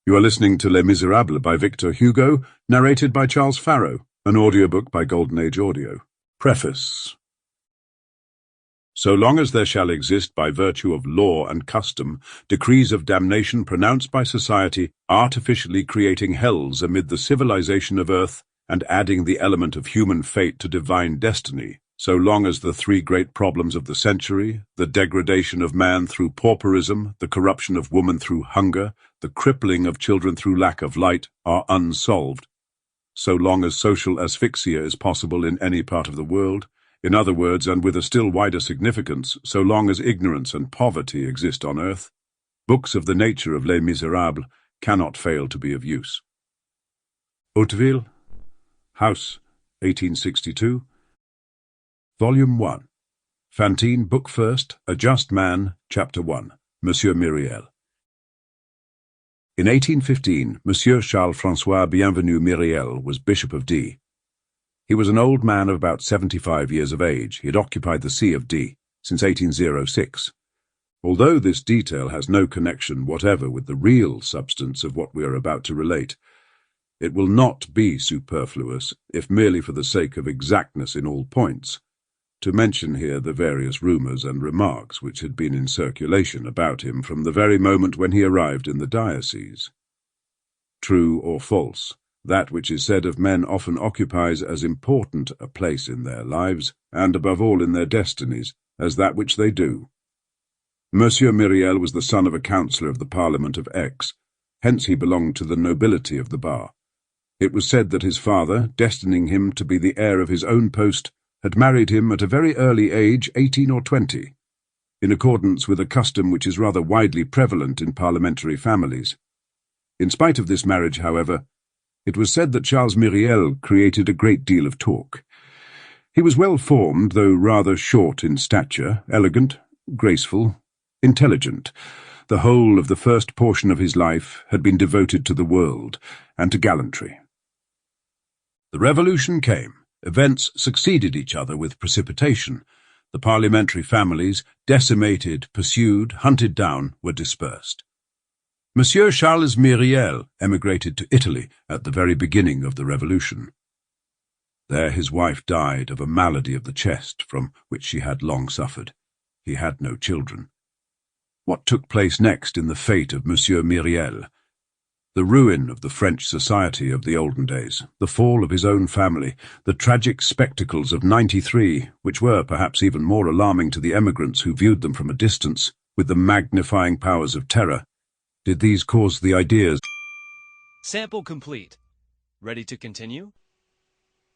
You are listening to Les Misérables by Victor Hugo, narrated by Charles Farrow, an audiobook by Golden Age Audio. Preface. So long as there shall exist by virtue of law and custom decrees of damnation pronounced by society, artificially creating hells amid the civilization of earth and adding the element of human fate to divine destiny, so long as the three great problems of the century, the degradation of man through pauperism, the corruption of woman through hunger, the crippling of children through lack of light, are unsolved, so long as social asphyxia is possible in any part of the world, in other words, and with a still wider significance, so long as ignorance and poverty exist on earth, books of the nature of Les Misérables cannot fail to be of use. Hauteville, House, 1862, Volume 1, Fantine, Book First, A Just Man, Chapter 1, Monsieur Myriel. In 1815, Monsieur Charles-François Bienvenu Myriel was Bishop of D. He was an old man of about 75 years of age. He had occupied the see of D since 1806. Although this detail has no connection whatever with the real substance of what we are about to relate, it will not be superfluous, if merely for the sake of exactness in all points, to mention here the various rumours and remarks which had been in circulation about him from the very moment when he arrived in the diocese. True or false, that which is said of men often occupies as important a place in their lives, and above all in their destinies, as that which they do. Monsieur Myriel was the son of a councillor of the Parliament of Aix, hence he belonged to the nobility of the bar. It was said that his father, destining him to be the heir of his own post, had married him at a very early age, 18 or 20, in accordance with a custom which is rather widely prevalent in parliamentary families. In spite of this marriage, however, it was said that Charles Myriel created a great deal of talk. He was well-formed, though rather short in stature, elegant, graceful, intelligent. The whole of the first portion of his life had been devoted to the world and to gallantry. The Revolution came. Events succeeded each other with precipitation. The parliamentary families, decimated, pursued, hunted down, were dispersed. Monsieur Charles Myriel emigrated to Italy at the very beginning of the Revolution. There his wife died of a malady of the chest from which she had long suffered. He had no children. What took place next in the fate of Monsieur Myriel? The ruin of the French society of the olden days, the fall of his own family, the tragic spectacles of '93, which were perhaps even more alarming to the emigrants who viewed them from a distance, with the magnifying powers of terror. Did these cause the ideas? Sample complete. Ready to continue?